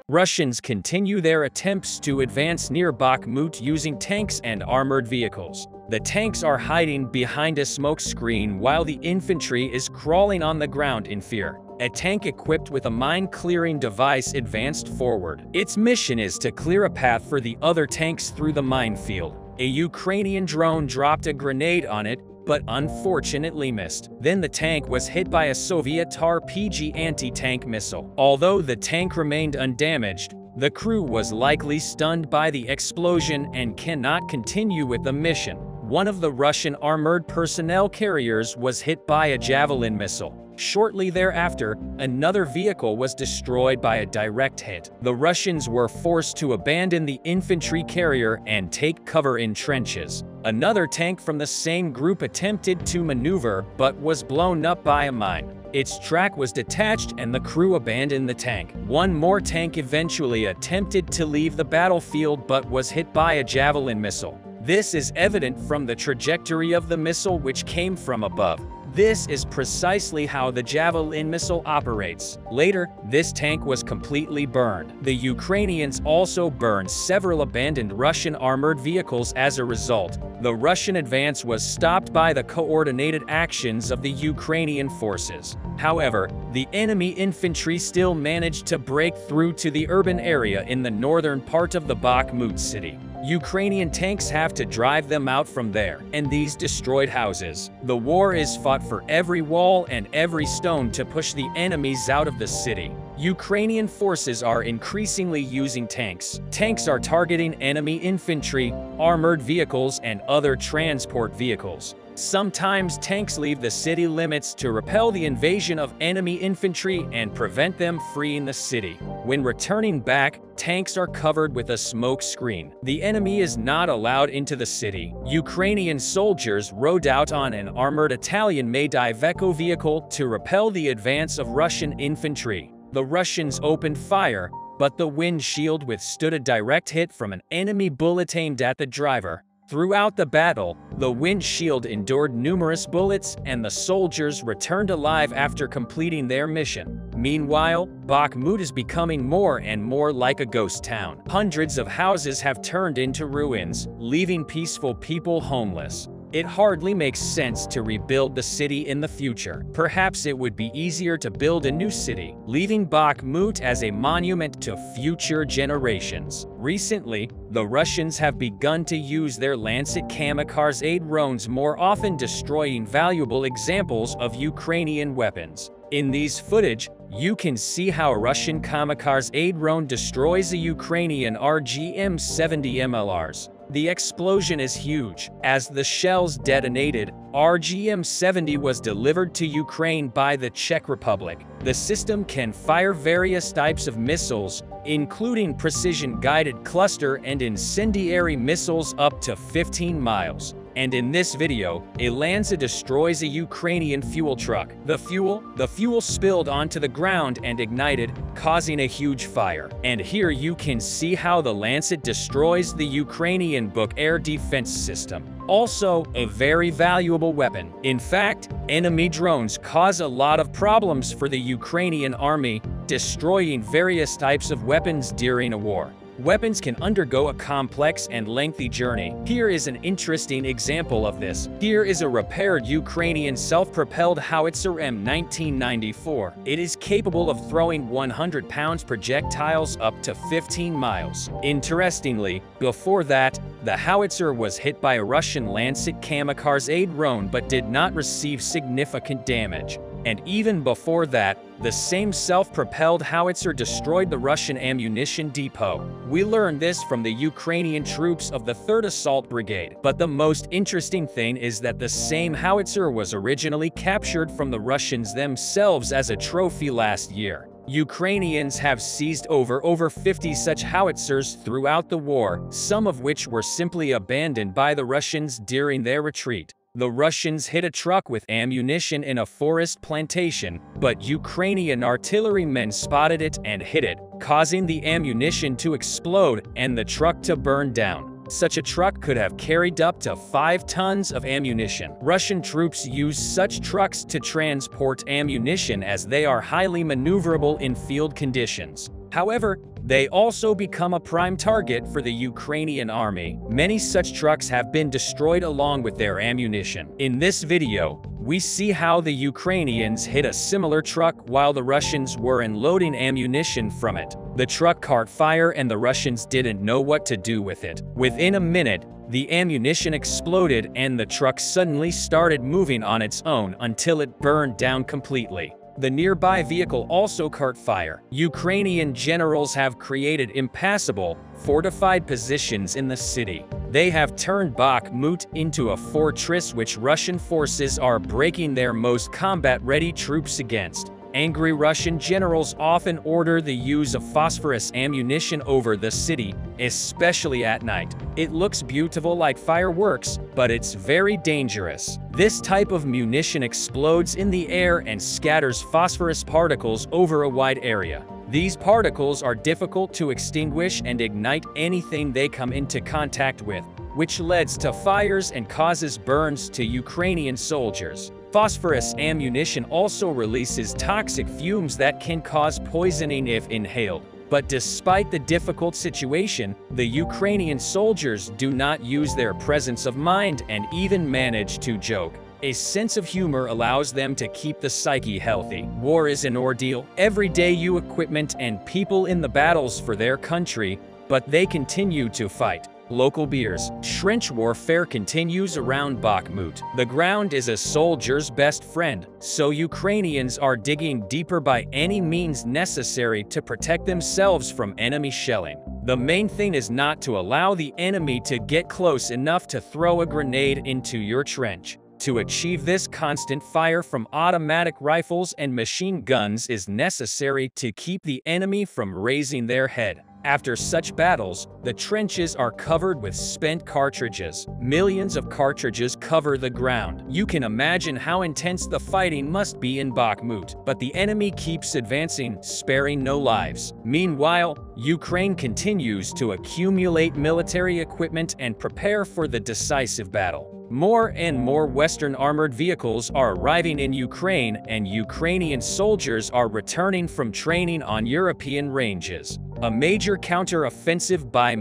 Russians continue their attempts to advance near Bakhmut using tanks and armored vehicles. The tanks are hiding behind a smoke screen while the infantry is crawling on the ground in fear. A tank equipped with a mine-clearing device advanced forward. Its mission is to clear a path for the other tanks through the minefield. A Ukrainian drone dropped a grenade on it, but unfortunately missed. Then the tank was hit by a Soviet RPG anti-tank missile. Although the tank remained undamaged, the crew was likely stunned by the explosion and cannot continue with the mission. One of the Russian armored personnel carriers was hit by a Javelin missile. Shortly thereafter, another vehicle was destroyed by a direct hit. The Russians were forced to abandon the infantry carrier and take cover in trenches. Another tank from the same group attempted to maneuver but was blown up by a mine. Its track was detached and the crew abandoned the tank. One more tank eventually attempted to leave the battlefield but was hit by a Javelin missile. This is evident from the trajectory of the missile, which came from above. This is precisely how the Javelin missile operates. Later, this tank was completely burned. The Ukrainians also burned several abandoned Russian armored vehicles as a result. The Russian advance was stopped by the coordinated actions of the Ukrainian forces. However, the enemy infantry still managed to break through to the urban area in the northern part of the Bakhmut city. Ukrainian tanks have to drive them out from there, and these destroyed houses. The war is fought for every wall and every stone to push the enemies out of the city. Ukrainian forces are increasingly using tanks. Tanks are targeting enemy infantry, armored vehicles, and other transport vehicles. Sometimes tanks leave the city limits to repel the invasion of enemy infantry and prevent them freeing the city. When returning back, tanks are covered with a smoke screen. The enemy is not allowed into the city. Ukrainian soldiers rode out on an armored Italian-made Iveco vehicle to repel the advance of Russian infantry. The Russians opened fire, but the windshield withstood a direct hit from an enemy bullet aimed at the driver. Throughout the battle, the windshield endured numerous bullets and the soldiers returned alive after completing their mission. Meanwhile, Bakhmut is becoming more and more like a ghost town. Hundreds of houses have turned into ruins, leaving peaceful people homeless. It hardly makes sense to rebuild the city in the future. Perhaps it would be easier to build a new city, leaving Bakhmut as a monument to future generations. Recently, the Russians have begun to use their Lancet kamikaze drones more often, destroying valuable examples of Ukrainian weapons. In these footage, you can see how a Russian kamikaze drone destroys a Ukrainian RGM-70 MLRs. The explosion is huge. As the shells detonated, RGM-70 was delivered to Ukraine by the Czech Republic. The system can fire various types of missiles, including precision-guided cluster and incendiary missiles up to 15 miles. And in this video, a Lancet destroys a Ukrainian fuel truck. The fuel spilled onto the ground and ignited, causing a huge fire. And here you can see how the Lancet destroys the Ukrainian Buk air defense system. Also, a very valuable weapon. In fact, enemy drones cause a lot of problems for the Ukrainian army, destroying various types of weapons during a war. Weapons can undergo a complex and lengthy journey. Here is an interesting example of this. Here is a repaired Ukrainian self-propelled howitzer M1994. It is capable of throwing 100-pound projectiles up to 15 miles. Interestingly, before that, the howitzer was hit by a Russian Lancet kamikaze drone but did not receive significant damage. And even before that, the same self-propelled howitzer destroyed the Russian ammunition depot. We learned this from the Ukrainian troops of the 3rd Assault Brigade. But the most interesting thing is that the same howitzer was originally captured from the Russians themselves as a trophy last year. Ukrainians have seized over 50 such howitzers throughout the war, some of which were simply abandoned by the Russians during their retreat. The Russians hit a truck with ammunition in a forest plantation, but Ukrainian artillerymen spotted it and hit it, causing the ammunition to explode and the truck to burn down. Such a truck could have carried up to 5 tons of ammunition. Russian troops use such trucks to transport ammunition as they are highly maneuverable in field conditions. However, They also become a prime target for the Ukrainian army. Many such trucks have been destroyed along with their ammunition. In this video, we see how the Ukrainians hit a similar truck while the Russians were unloading ammunition from it. The truck caught fire and the Russians didn't know what to do with it. Within a minute, the ammunition exploded and the truck suddenly started moving on its own until it burned down completely. The nearby vehicle also caught fire. Ukrainian generals have created impassable, fortified positions in the city. They have turned Bakhmut into a fortress which Russian forces are breaking their most combat-ready troops against. Angry Russian generals often order the use of phosphorus ammunition over the city, especially at night. It looks beautiful like fireworks, but it's very dangerous. This type of munition explodes in the air and scatters phosphorus particles over a wide area. These particles are difficult to extinguish and ignite anything they come into contact with, which leads to fires and causes burns to Ukrainian soldiers. Phosphorus ammunition also releases toxic fumes that can cause poisoning if inhaled. But despite the difficult situation, the Ukrainian soldiers do not use their presence of mind and even manage to joke. A sense of humor allows them to keep the psyche healthy. War is an ordeal. Every day you equipment and people in the battles for their country, but they continue to fight. Local beers. Trench warfare continues around Bakhmut. The ground is a soldier's best friend, so Ukrainians are digging deeper by any means necessary to protect themselves from enemy shelling. The main thing is not to allow the enemy to get close enough to throw a grenade into your trench. To achieve this, constant fire from automatic rifles and machine guns is necessary to keep the enemy from raising their head. After such battles, the trenches are covered with spent cartridges. Millions of cartridges cover the ground. You can imagine how intense the fighting must be in Bakhmut, but the enemy keeps advancing, sparing no lives. Meanwhile, Ukraine continues to accumulate military equipment and prepare for the decisive battle. More and more Western armored vehicles are arriving in Ukraine, and Ukrainian soldiers are returning from training on European ranges. A major counteroffensive by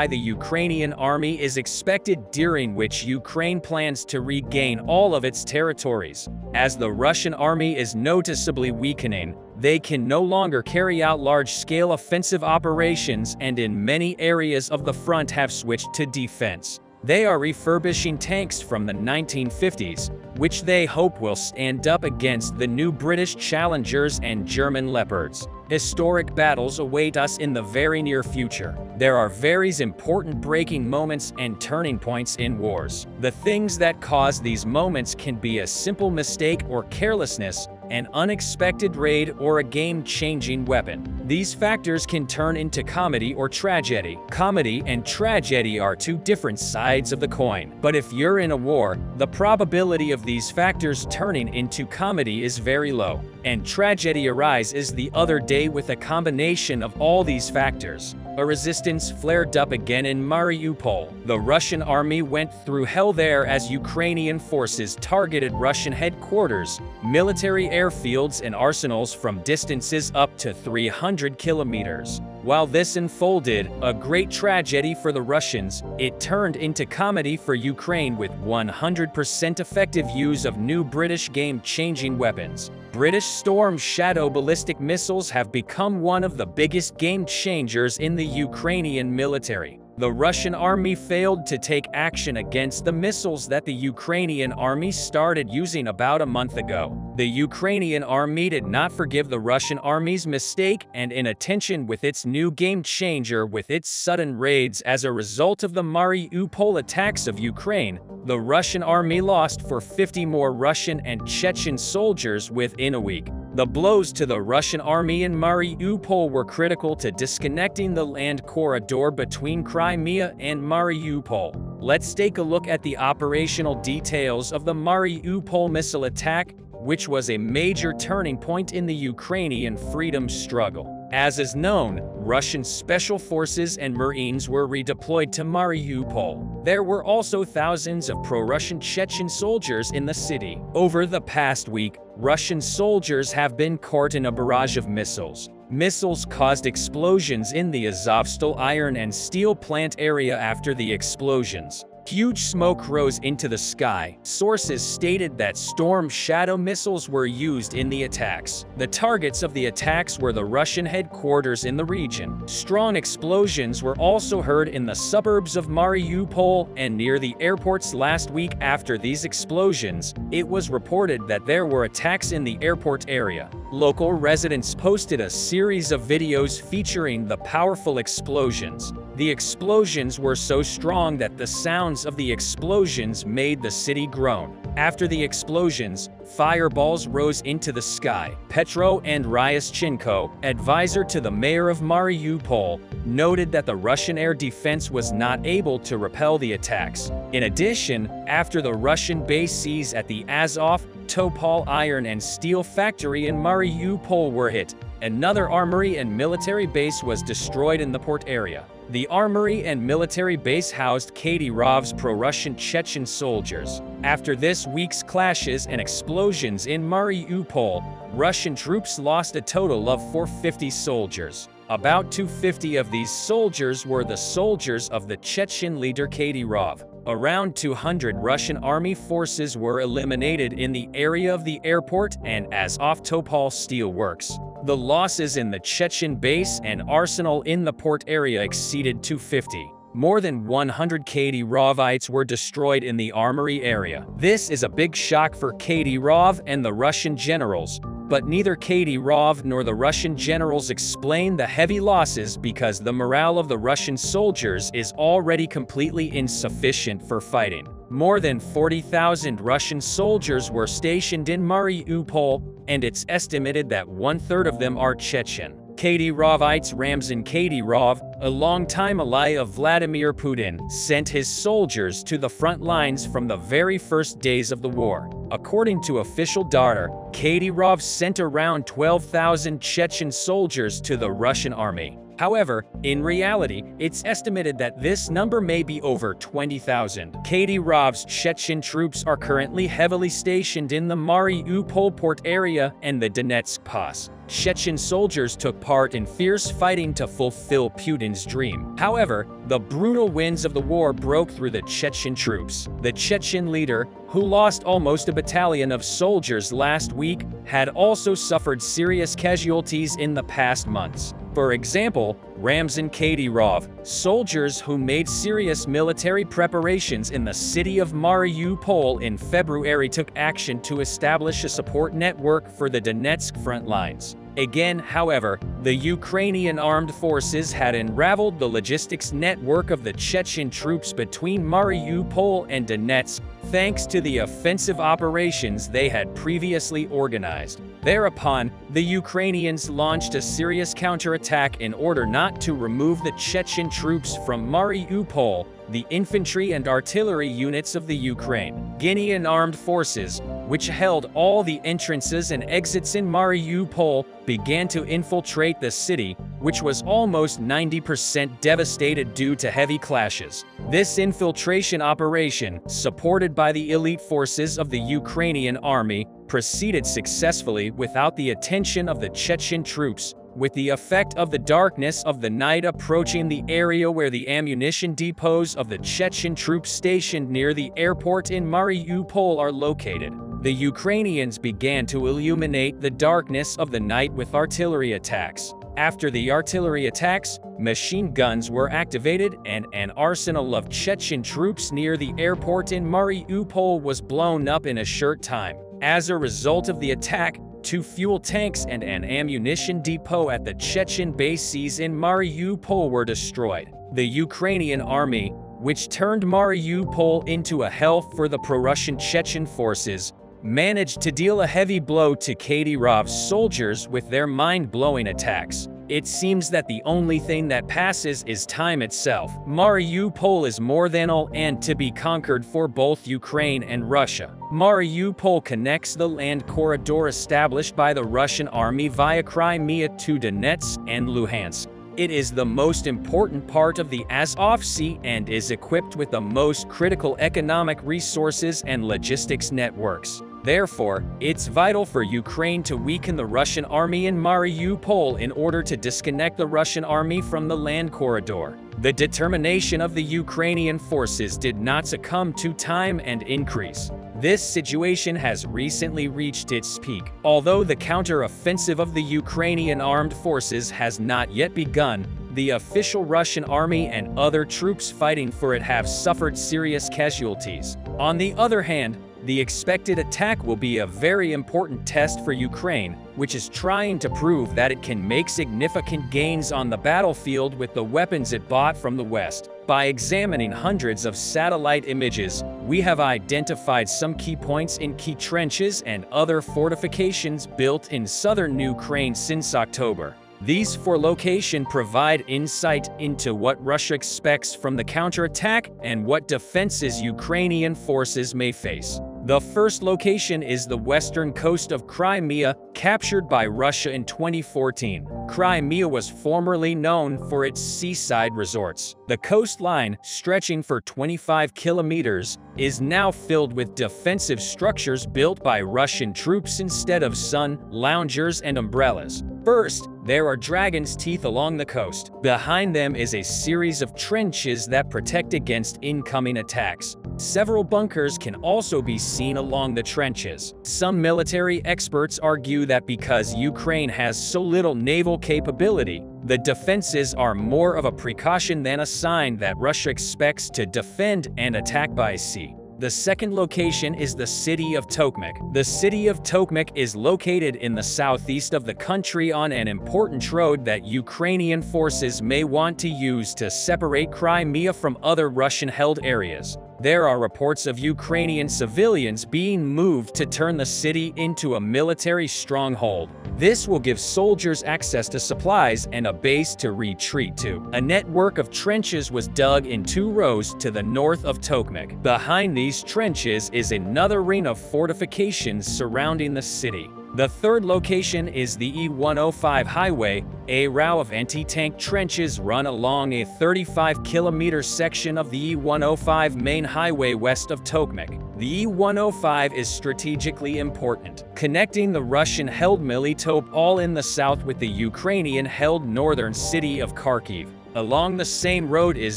the Ukrainian army is expected, during which Ukraine plans to regain all of its territories. As the Russian army is noticeably weakening, they can no longer carry out large-scale offensive operations and in many areas of the front have switched to defense. They are refurbishing tanks from the 1950s, which they hope will stand up against the new British Challengers and German Leopards. Historic battles await us in the very near future. There are various important breaking moments and turning points in wars. The things that cause these moments can be a simple mistake or carelessness, an unexpected raid, or a game-changing weapon. These factors can turn into comedy or tragedy. Comedy and tragedy are two different sides of the coin. But if you're in a war, the probability of these factors turning into comedy is very low. And tragedy arises the other day with a combination of all these factors. A resistance flared up again in Mariupol. The Russian army went through hell there as Ukrainian forces targeted Russian headquarters, military airfields and arsenals from distances up to 300 kilometers. While this unfolded, a great tragedy for the Russians, it turned into comedy for Ukraine with 100% effective use of new British game-changing weapons. British Storm Shadow ballistic missiles have become one of the biggest game-changers in the Ukrainian military. The Russian army failed to take action against the missiles that the Ukrainian army started using about a month ago. The Ukrainian army did not forgive the Russian army's mistake, and in attention with its new game-changer with its sudden raids as a result of the Mariupol attacks of Ukraine, the Russian army lost for 50 more Russian and Chechen soldiers within a week. The blows to the Russian army in Mariupol were critical to disconnecting the land corridor between Crimea and Mariupol. Let's take a look at the operational details of the Mariupol missile attack, which was a major turning point in the Ukrainian freedom struggle. As is known, Russian special forces and Marines were redeployed to Mariupol. There were also thousands of pro-Russian Chechen soldiers in the city. Over the past week, Russian soldiers have been caught in a barrage of missiles. Missiles caused explosions in the Azovstal iron and steel plant area. After the explosions, huge smoke rose into the sky. Sources stated that Storm Shadow missiles were used in the attacks. The targets of the attacks were the Russian headquarters in the region. Strong explosions were also heard in the suburbs of Mariupol and near the airports last week. After these explosions, it was reported that there were attacks in the airport area. Local residents posted a series of videos featuring the powerful explosions. The explosions were so strong that the sounds of the explosions made the city groan. After the explosions, fireballs rose into the sky. Petro Andriaschenko, advisor to the mayor of Mariupol, noted that the Russian air defense was not able to repel the attacks. In addition, after the Russian bases at the Azov, Topol iron and steel factory in Mariupol were hit, another armory and military base was destroyed in the port area. The armory and military base housed Kadyrov's pro-Russian Chechen soldiers. After this week's clashes and explosions in Mariupol, Russian troops lost a total of 450 soldiers. About 250 of these soldiers were the soldiers of the Chechen leader Kadyrov. Around 200 Russian army forces were eliminated in the area of the airport and Azov-Topol steelworks. The losses in the Chechen base and arsenal in the port area exceeded 250. More than 100 Kadyrovites were destroyed in the armory area. This is a big shock for Kadyrov and the Russian generals, but neither Kadyrov nor the Russian generals explain the heavy losses because the morale of the Russian soldiers is already completely insufficient for fighting. More than 40,000 Russian soldiers were stationed in Mariupol, and it's estimated that one-third of them are Chechen. Kadyrovites. Ramzan Kadyrov, a longtime ally of Vladimir Putin, sent his soldiers to the front lines from the very first days of the war. According to official data, Kadyrov sent around 12,000 Chechen soldiers to the Russian army. However, in reality, it's estimated that this number may be over 20,000. Kadyrov's Chechen troops are currently heavily stationed in the Mariupol port area and the Donetsk Pass. Chechen soldiers took part in fierce fighting to fulfill Putin's dream. However, the brutal winds of the war broke through the Chechen troops. The Chechen leader, who lost almost a battalion of soldiers last week, had also suffered serious casualties in the past months. For example, Ramzan Kadyrov, soldiers who made serious military preparations in the city of Mariupol in February took action to establish a support network for the Donetsk front lines. Again, however, the Ukrainian armed forces had unraveled the logistics network of the Chechen troops between Mariupol and Donetsk, thanks to the offensive operations they had previously organized. Thereupon, the Ukrainians launched a serious counterattack in order not to remove the Chechen troops from Mariupol. The infantry and artillery units of the Ukrainian armed forces, which held all the entrances and exits in Mariupol, began to infiltrate the city, which was almost 90% devastated due to heavy clashes. This infiltration operation, supported by the elite forces of the Ukrainian army, proceeded successfully without the attention of the Chechen troops, with the effect of the darkness of the night approaching the area where the ammunition depots of the Chechen troops stationed near the airport in Mariupol are located. The Ukrainians began to illuminate the darkness of the night with artillery attacks. After the artillery attacks, machine guns were activated and an arsenal of Chechen troops near the airport in Mariupol was blown up in a short time. As a result of the attack, 2 fuel tanks and an ammunition depot at the Chechen bases in Mariupol were destroyed. The Ukrainian army, which turned Mariupol into a hell for the pro-Russian Chechen forces, managed to deal a heavy blow to Kadyrov's soldiers with their mind-blowing attacks. It seems that the only thing that passes is time itself. Mariupol is more than all and to be conquered for both Ukraine and Russia. Mariupol connects the land corridor established by the Russian army via Crimea to Donetsk and Luhansk. It is the most important part of the Azov Sea and is equipped with the most critical economic resources and logistics networks. Therefore, it's vital for Ukraine to weaken the Russian army in Mariupol in order to disconnect the Russian army from the land corridor. The determination of the Ukrainian forces did not succumb to time and increase. This situation has recently reached its peak. Although the counteroffensive of the Ukrainian armed forces has not yet begun, the official Russian army and other troops fighting for it have suffered serious casualties. On the other hand, the expected attack will be a very important test for Ukraine, which is trying to prove that it can make significant gains on the battlefield with the weapons it bought from the West. By examining hundreds of satellite images, we have identified some key points in key trenches and other fortifications built in southern Ukraine since October. These 4 locations provide insight into what Russia expects from the counterattack and what defenses Ukrainian forces may face. The first location is the western coast of Crimea, captured by Russia in 2014. Crimea was formerly known for its seaside resorts. The coastline, stretching for 25 kilometers, is now filled with defensive structures built by Russian troops instead of sun, loungers, and umbrellas. First, there are dragon's teeth along the coast. Behind them is a series of trenches that protect against incoming attacks. Several bunkers can also be seen along the trenches. Some military experts argue that because Ukraine has so little naval capability, the defenses are more of a precaution than a sign that Russia expects to defend and attack by sea. The second location is the city of Tokmak. The city of Tokmak is located in the southeast of the country on an important road that Ukrainian forces may want to use to separate Crimea from other Russian-held areas. There are reports of Ukrainian civilians being moved to turn the city into a military stronghold. This will give soldiers access to supplies and a base to retreat to. A network of trenches was dug in 2 rows to the north of Tokmak. Behind these trenches is another ring of fortifications surrounding the city. The third location is the E-105 highway. A row of anti-tank trenches run along a 35-kilometer section of the E-105 main highway west of Tokmak. The E-105 is strategically important, connecting the Russian-held Melitopol in the south with the Ukrainian-held northern city of Kharkiv. Along the same road is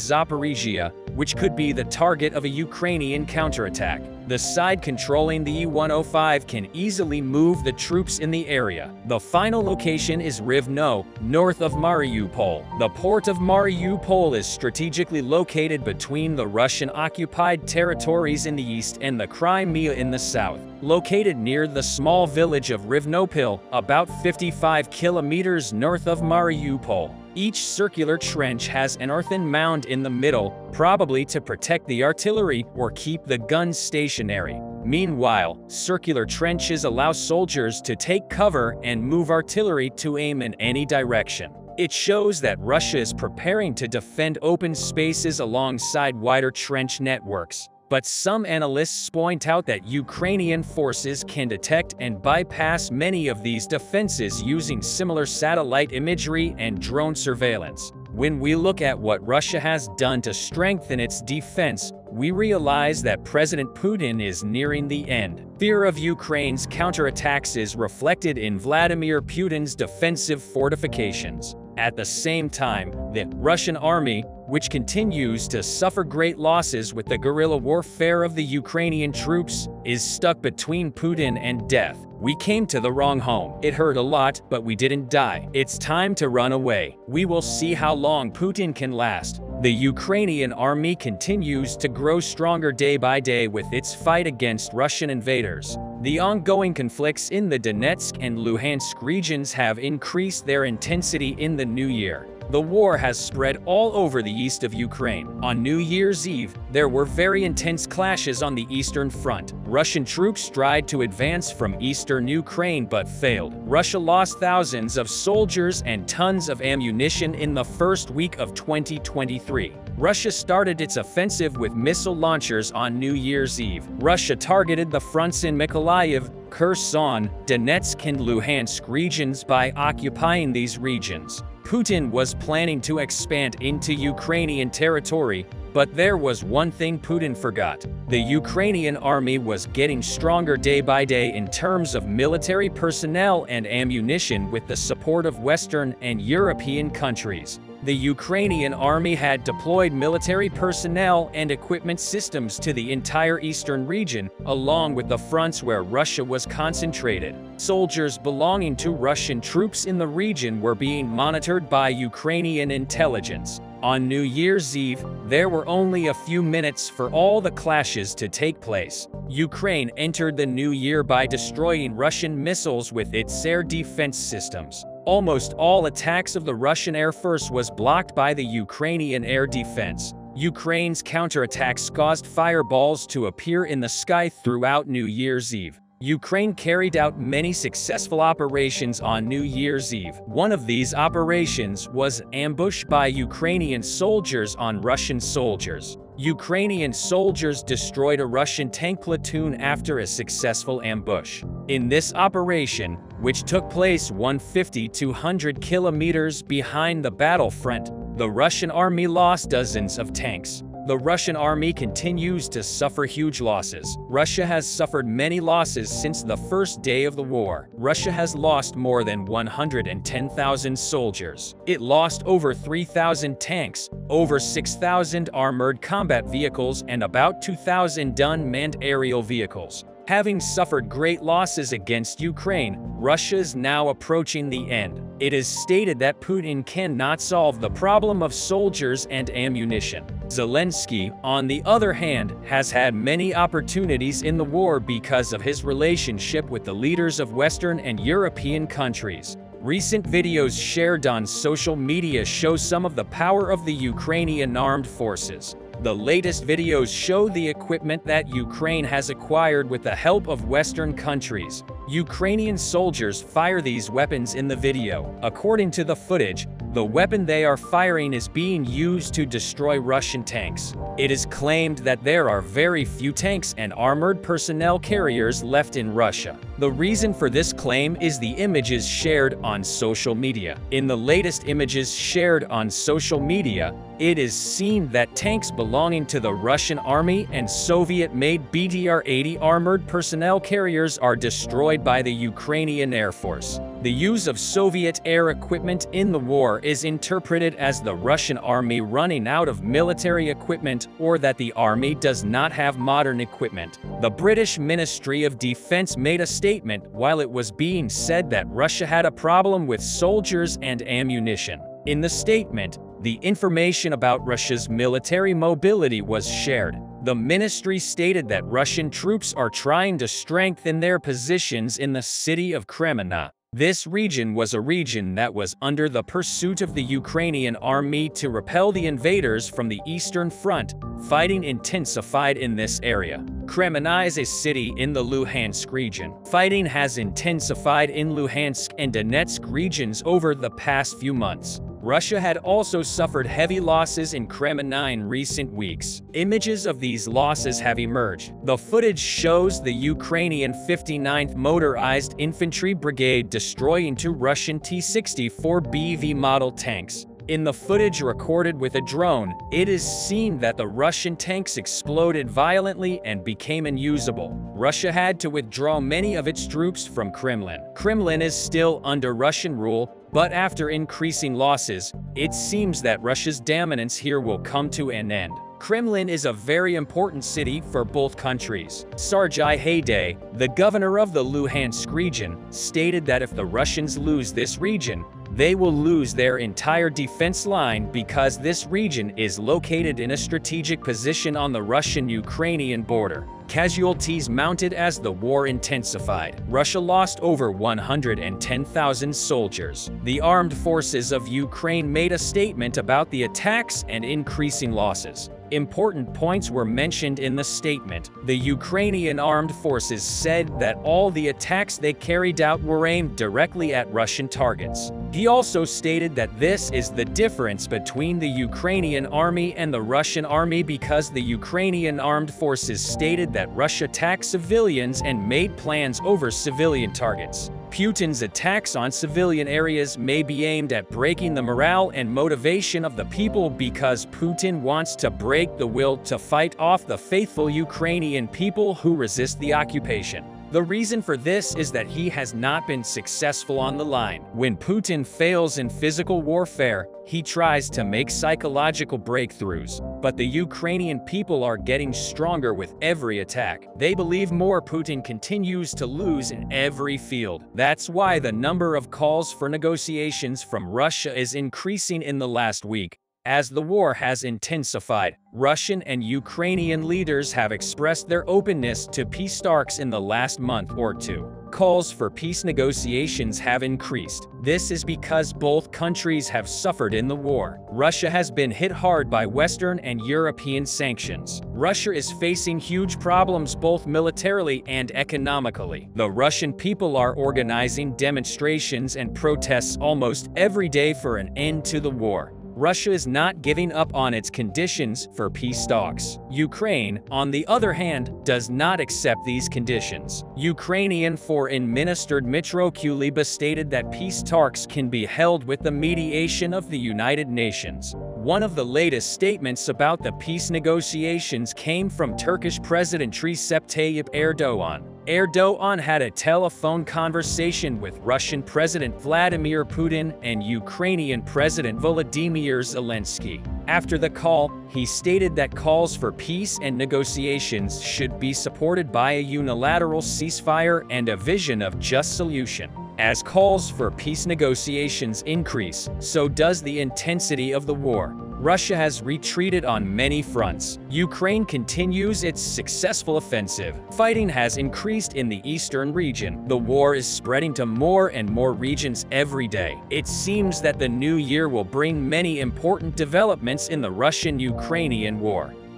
Zaporizhia, which could be the target of a Ukrainian counterattack. The side controlling the E-105 can easily move the troops in the area. The final location is Rivno, north of Mariupol. The port of Mariupol is strategically located between the Russian-occupied territories in the east and the Crimea in the south. Located near the small village of Rivnopil, about 55 kilometers north of Mariupol. Each circular trench has an earthen mound in the middle, probably to protect the artillery or keep the guns stationary. Meanwhile, circular trenches allow soldiers to take cover and move artillery to aim in any direction. It shows that Russia is preparing to defend open spaces alongside wider trench networks. But some analysts point out that Ukrainian forces can detect and bypass many of these defenses using similar satellite imagery and drone surveillance. When we look at what Russia has done to strengthen its defense, we realize that President Putin is nearing the end. Fear of Ukraine's counterattacks is reflected in Vladimir Putin's defensive fortifications. At the same time, the Russian army, which continues to suffer great losses with the guerrilla warfare of the Ukrainian troops, is stuck between Putin and death. We came to the wrong home. It hurt a lot, but we didn't die. It's time to run away. We will see how long Putin can last. The Ukrainian army continues to grow stronger day by day with its fight against Russian invaders. The ongoing conflicts in the Donetsk and Luhansk regions have increased their intensity in the new year. The war has spread all over the east of Ukraine. On New Year's Eve, there were very intense clashes on the eastern front. Russian troops tried to advance from eastern Ukraine but failed. Russia lost thousands of soldiers and tons of ammunition in the first week of 2023. Russia started its offensive with missile launchers on New Year's Eve. Russia targeted the fronts in Mykolaiv, Kherson, Donetsk and Luhansk regions by occupying these regions. Putin was planning to expand into Ukrainian territory, But there was one thing Putin forgot. The Ukrainian army was getting stronger day by day in terms of military personnel and ammunition with the support of Western and European countries. The Ukrainian army had deployed military personnel and equipment systems to the entire eastern region, along with the fronts where Russia was concentrated. Soldiers belonging to Russian troops in the region were being monitored by Ukrainian intelligence. On New Year's Eve, there were only a few minutes for all the clashes to take place. Ukraine entered the new year by destroying Russian missiles with its air defense systems. Almost all attacks of the Russian Air Force was blocked by the Ukrainian air defense. Ukraine's counterattacks caused fireballs to appear in the sky throughout New Year's Eve. Ukraine carried out many successful operations on New Year's Eve. One of these operations was an ambush by Ukrainian soldiers on Russian soldiers. Ukrainian soldiers destroyed a Russian tank platoon after a successful ambush. In this operation, which took place 150 to 200 kilometers behind the battlefront, the Russian army lost dozens of tanks. The Russian army continues to suffer huge losses. Russia has suffered many losses since the first day of the war. Russia has lost more than 110,000 soldiers. It lost over 3,000 tanks, over 6,000 armored combat vehicles, and about 2,000 unmanned aerial vehicles. Having suffered great losses against Ukraine, Russia is now approaching the end. It is stated that Putin cannot solve the problem of soldiers and ammunition. Zelensky, on the other hand, has had many opportunities in the war because of his relationship with the leaders of Western and European countries. Recent videos shared on social media show some of the power of the Ukrainian armed forces. The latest videos show the equipment that Ukraine has acquired with the help of Western countries. Ukrainian soldiers fire these weapons in the video. According to the footage, the weapon they are firing is being used to destroy Russian tanks. It is claimed that there are very few tanks and armored personnel carriers left in Russia. The reason for this claim is the images shared on social media. In the latest images shared on social media, it is seen that tanks belonging to the Russian army and Soviet-made BTR-80 armored personnel carriers are destroyed by the Ukrainian Air Force. The use of Soviet air equipment in the war is interpreted as the Russian army running out of military equipment or that the army does not have modern equipment. The British Ministry of Defense made a statement while it was being said that Russia had a problem with soldiers and ammunition. In the statement, the information about Russia's military mobility was shared. The ministry stated that Russian troops are trying to strengthen their positions in the city of Kremenna. This region was a region that was under the pursuit of the Ukrainian army to repel the invaders from the Eastern Front. Fighting intensified in this area. Kremenna is a city in the Luhansk region. Fighting has intensified in Luhansk and Donetsk regions over the past few months. Russia had also suffered heavy losses in Kremenna in recent weeks. Images of these losses have emerged. The footage shows the Ukrainian 59th Motorized Infantry Brigade destroying two Russian T-64BV model tanks. In the footage recorded with a drone, it is seen that the Russian tanks exploded violently and became unusable. Russia had to withdraw many of its troops from Kremlin. Kremlin is still under Russian rule, but after increasing losses, it seems that Russia's dominance here will come to an end. Kremlin is a very important city for both countries. Sergei Haidai, the governor of the Luhansk region, stated that if the Russians lose this region, they will lose their entire defense line because this region is located in a strategic position on the Russian-Ukrainian border. Casualties mounted as the war intensified. Russia lost over 110,000 soldiers. The armed forces of Ukraine made a statement about the attacks and increasing losses. Important points were mentioned in the statement. The Ukrainian armed forces said that all the attacks they carried out were aimed directly at Russian targets. He also stated that this is the difference between the Ukrainian army and the Russian army because the Ukrainian armed forces stated that Russia attacked civilians and made plans over civilian targets. Putin's attacks on civilian areas may be aimed at breaking the morale and motivation of the people because Putin wants to break the will to fight off the faithful Ukrainian people who resist the occupation. The reason for this is that he has not been successful on the line. When Putin fails in physical warfare, he tries to make psychological breakthroughs. But the Ukrainian people are getting stronger with every attack. They believe more Putin continues to lose in every field. That's why the number of calls for negotiations from Russia is increasing in the last week. As the war has intensified, Russian and Ukrainian leaders have expressed their openness to peace talks in the last month or two. Calls for peace negotiations have increased. This is because both countries have suffered in the war. Russia has been hit hard by Western and European sanctions. Russia is facing huge problems both militarily and economically. The Russian people are organizing demonstrations and protests almost every day for an end to the war. Russia is not giving up on its conditions for peace talks. Ukraine, on the other hand, does not accept these conditions. Ukrainian Foreign Minister Dmytro Kuleba stated that peace talks can be held with the mediation of the United Nations. One of the latest statements about the peace negotiations came from Turkish President Recep Tayyip Erdogan. Erdogan had a telephone conversation with Russian President Vladimir Putin and Ukrainian President Volodymyr Zelensky. After the call, he stated that calls for peace and negotiations should be supported by a unilateral ceasefire and a vision of just solution. As calls for peace negotiations increase, so does the intensity of the war. Russia has retreated on many fronts. Ukraine continues its successful offensive. Fighting has increased in the eastern region. The war is spreading to more and more regions every day. It seems that the new year will bring many important developments in the Russian-Ukrainian war.